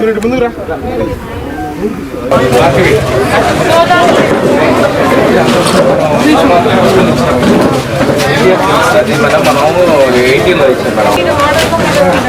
ముందుకు రా. మనం 80లో ఇచ్చాం మేడం.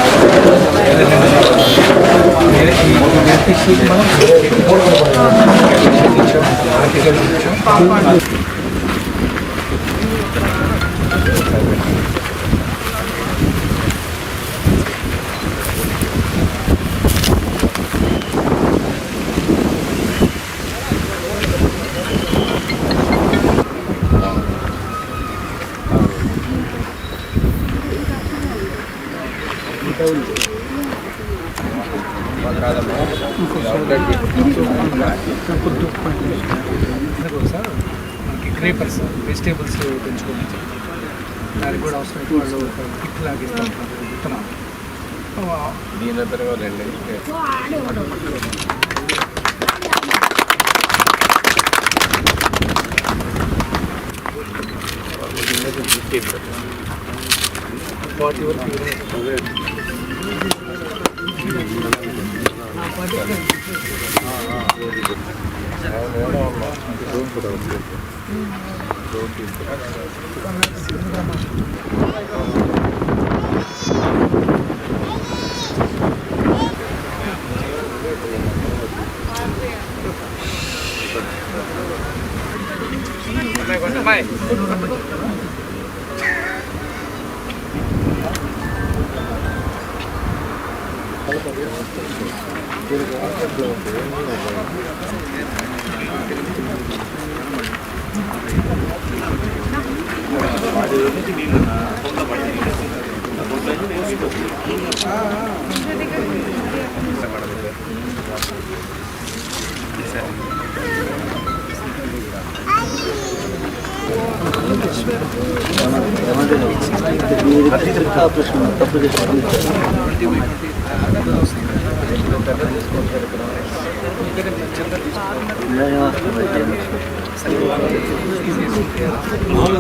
క్రీపర్స్ వెజిటేబుల్స్ పెంచుకోవడం దానికి కూడా అవసరం వాళ్ళు కిట్ లాగిస్తారు విత్తనాలు దీని పెరగాలండి.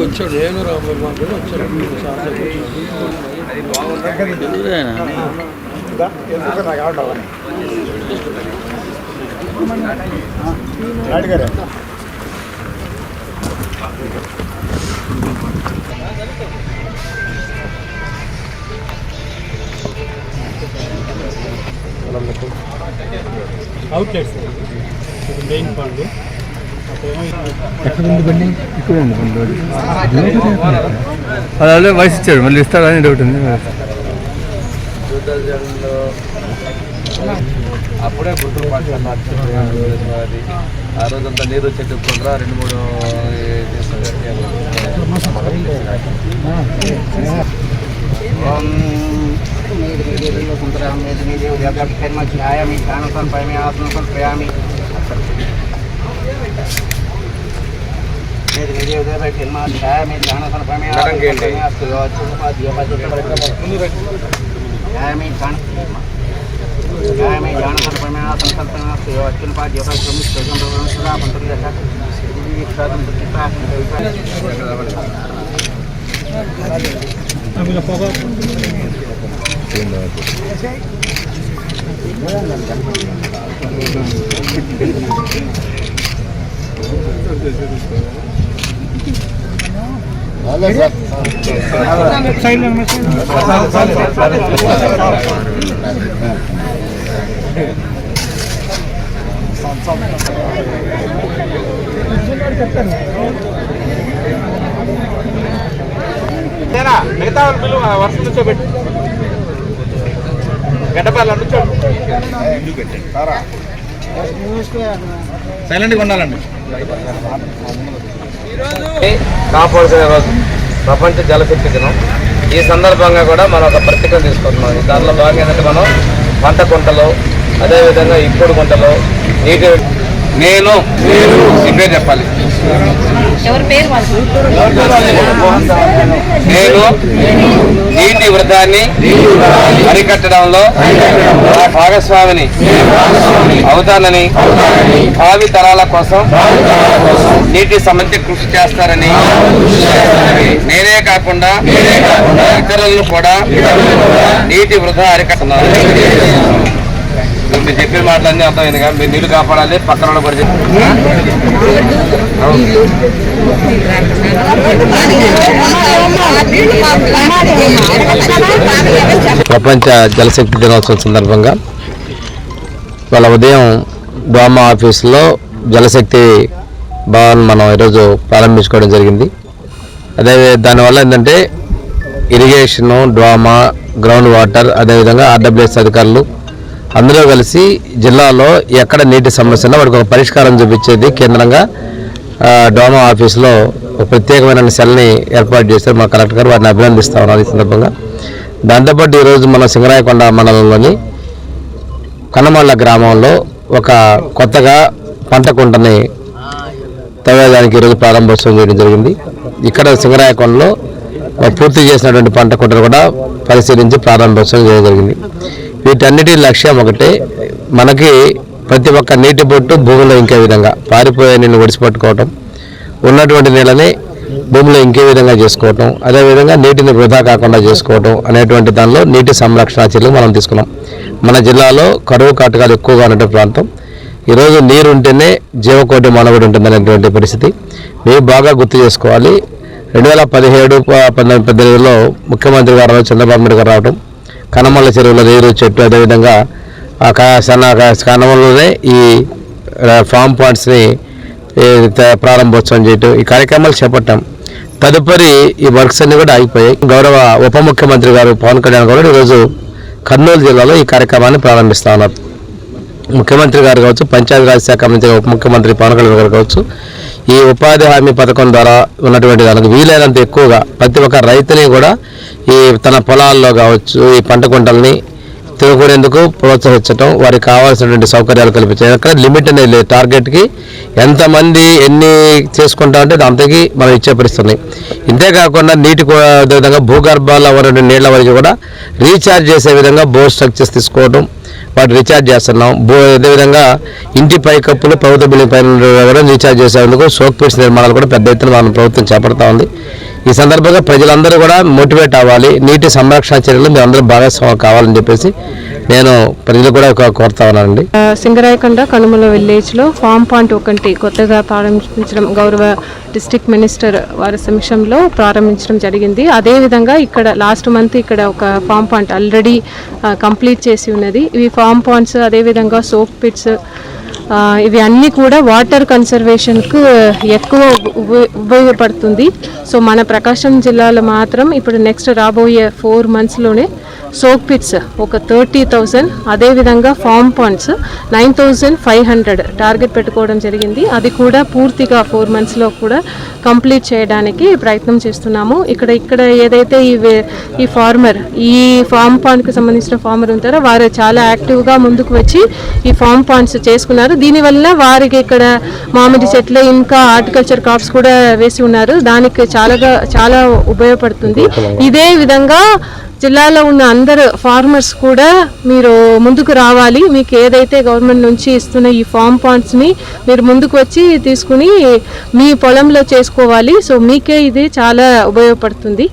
వచ్చాడు నేను రాబోయే వచ్చాడు అవుట్లెట్స్ మెయిన్ పండు అదే వయసు ఇచ్చాడు మళ్ళీ ఇస్తాడా అని డౌట్ ఉంది. అప్పుడే గుంటూరు పాఠశాల ఆ రోజంతా నీరు చెట్టు కూడా మిగతా పిల్లలు వర్షం నుంచో పెట్టి గడ్డపాల నుంచో సైలెంట్గా ఉండాలండి. కాపాడుకునే రోజు ప్రపంచ జలశక్తి దినం. ఈ సందర్భంగా కూడా మనం ఒక ప్రత్యేకత తీసుకుంటున్నాం. దాంట్లో భాగంగా ఏంటంటే మనం పంట కుంటలు, అదేవిధంగా ఇంకుడు గుంటలు, నీటి నేను పేరు చెప్పాలి. నేను నీటి వృధాన్ని అరికట్టడంలో నా భాగస్వామిని అవుతానని, భావి తరాల కోసం నీటి సమస్య కృషి చేస్తారని, నేనే కాకుండా ఇతరులను కూడా నీటి వృధా అరికట్టను. మీరు చెప్పిన మాటలన్నీ అర్థమైంది కదా, మీరు నీళ్లు కాపాడాలి, పక్కన వాళ్ళు కూడా ప్రపంచ జలశక్తి దినోత్సవం సందర్భంగా వాళ్ళ ఉదయం డ్వామా ఆఫీసులో జలశక్తి భవన్ మనం ఈరోజు ప్రారంభించుకోవడం జరిగింది. అదే దానివల్ల ఏంటంటే ఇరిగేషను, డ్వామా, గ్రౌండ్ వాటర్, అదేవిధంగా ఆర్డబ్ల్యూఎస్ అధికారులు అందరూ కలిసి జిల్లాలో ఎక్కడ నీటి సమస్య ఉన్నా వాడికి ఒక పరిష్కారం చూపించేది కేంద్రంగా డ్వామా ఆఫీసులో ఒక ప్రత్యేకమైన సెల్ని ఏర్పాటు చేశారు మా కలెక్టర్ గారు. వారిని అభినందిస్తా ఉన్నారు ఈ సందర్భంగా. దాంతోపాటు ఈరోజు మన సింగరాయకొండ మండలంలోని కనమళ్ళ గ్రామంలో ఒక కొత్తగా పంట కుంటని తవ్వేదానికి ఈరోజు ప్రారంభోత్సవం చేయడం జరిగింది. ఇక్కడ సింగరాయకొండలో పూర్తి చేసినటువంటి పంట కుంటను కూడా పరిశీలించి ప్రారంభోత్సవం చేయడం జరిగింది. వీటన్నిటి లక్ష్యం ఒకటే, మనకి ప్రతి ఒక్క నీటి బొట్టు భూమిలో ఇంకే విధంగా పారిపోయే నీళ్ళు ఒడిసిపట్టుకోవటం, ఉన్నటువంటి నీళ్ళని భూమిలో ఇంకే విధంగా చేసుకోవటం, అదేవిధంగా నీటిని వృధా కాకుండా చేసుకోవటం అనేటువంటి దానిలో నీటి సంరక్షణ చర్యలు మనం తీసుకున్నాం. మన జిల్లాలో కరువు కాటకాలు ఎక్కువగా ఉన్నటువంటి ప్రాంతం. ఈరోజు నీరు ఉంటేనే జీవకోటి మానవుడు ఉంటుందనేటువంటి పరిస్థితి మీరు బాగా గుర్తు చేసుకోవాలి. 2017-18 ముఖ్యమంత్రి గారు చంద్రబాబు నాయుడు గారు రావడం, కనమల్ల చెరువుల నీరు చెట్టు, అదేవిధంగా కనమల్లోనే ఈ ఫామ్ పాయింట్స్ని ప్రారంభోత్సవం చేయటం, ఈ కార్యక్రమాలు చేపట్టాం. తదుపరి ఈ వర్క్స్ అన్ని కూడా అయిపోయాయి. గౌరవ ఉప ముఖ్యమంత్రి గారు పవన్ కళ్యాణ్ గారు ఈరోజు కర్నూలు జిల్లాలో ఈ కార్యక్రమాన్ని ప్రారంభిస్తా ఉన్నారు. ముఖ్యమంత్రి గారు కావచ్చు, పంచాయతీరాజ్ శాఖ మంత్రి ఉప ముఖ్యమంత్రి పవన్ కళ్యాణ్ గారు కావచ్చు, ఈ ఉపాధి హామీ పథకం ద్వారా ఉన్నటువంటి దానికి వీలైనంత ఎక్కువగా ప్రతి ఒక్క రైతుని కూడా ఈ తన పొలాల్లో కావచ్చు ఈ పంట కుంటల్ని తిరుగుకునేందుకు ప్రోత్సహించడం, వారికి కావాల్సినటువంటి సౌకర్యాలు కల్పించడం. ఎక్కడ లిమిట్ అనేది లేదు, టార్గెట్కి ఎంతమంది ఎన్ని చేసుకుంటామంటే అంతకి మనం ఇచ్చే పరిస్థితుంది. ఇంతేకాకుండా నీటి విధంగా భూగర్భాల్లో ఉన్నటువంటి నీళ్ల వరకు కూడా రీఛార్జ్ చేసే విధంగా బోర్ స్ట్రక్చర్స్ తీసుకోవడం, వాటి రీఛార్జ్ చేస్తున్నాం. అదేవిధంగా ఇంటి పైకప్పులు ప్రభుత్వ బిల్డింగ్ పైన కూడా రీఛార్జ్ చేసేందుకు సోక్ పిట్స్ నిర్మాణాలు కూడా పెద్ద ఎత్తున మన ప్రభుత్వం చేపడతా ఉంది. ఈ సందర్భంగా ప్రజలందరూ కూడా మోటివేట్ అవ్వాలి, నీటి సంరక్షణ చర్యలు మీరు అందరూ భాగస్వామ్యం కావాలని చెప్పేసి నేను ప్రజలు కూడా కోరుతా ఉన్నానండి. సింగరాయకొండ కనుమల విలేజ్లో ఫామ్ పాయింట్ ఒకటి కొత్తగా ప్రారంభించడం గౌరవ డిస్ట్రిక్ట్ మినిస్టర్ వారి సమక్షంలో ప్రారంభించడం జరిగింది. అదేవిధంగా ఇక్కడ లాస్ట్ మంత్ ఇక్కడ ఒక ఫామ్ పాయింట్ ఆల్రెడీ కంప్లీట్ చేసి ఉన్నది. ఇవి ఫామ్ పాయింట్స్, అదేవిధంగా సోప్ పిట్స్, ఇవి అన్నీ కూడా వాటర్ కన్సర్వేషన్కు ఎక్కువ ఉపయోగపడుతుంది. సో మన ప్రకాశం జిల్లాలో మాత్రం ఇప్పుడు నెక్స్ట్ రాబోయే 4 monthsలోనే సోక్ పిట్స్ ఒక 30,000, అదేవిధంగా ఫామ్ పాయింట్స్ 9,500 టార్గెట్ పెట్టుకోవడం జరిగింది. అది కూడా పూర్తిగా 4 monthsలో కూడా కంప్లీట్ చేయడానికి ప్రయత్నం చేస్తున్నాము. ఇక్కడ ఏదైతే ఈ ఫార్మర్, ఈ ఫామ్ పాయింట్కి సంబంధించిన ఫార్మర్ ఉంటారో వారు చాలా యాక్టివ్గా ముందుకు వచ్చి ఈ ఫామ్ పాయింట్స్ చేసుకున్నారు. దీనివల్ల వారికి ఇక్కడ మామిడి చెట్లు ఇంకా హార్టికల్చర్ క్రాప్స్ కూడా వేసి ఉన్నారు. దానికి చాలా ఉపయోగపడుతుంది. ఇదే విధంగా జిల్లాలో ఉన్న అందరు ఫార్మర్స్ కూడా మీరు ముందుకు రావాలి. మీకు ఏదైతే గవర్నమెంట్ నుంచి ఇస్తున్న ఈ ఫామ్ పాయింట్స్ని మీరు ముందుకు వచ్చి తీసుకుని మీ పొలంలో చేసుకోవాలి. సో మీకే ఇది చాలా ఉపయోగపడుతుంది.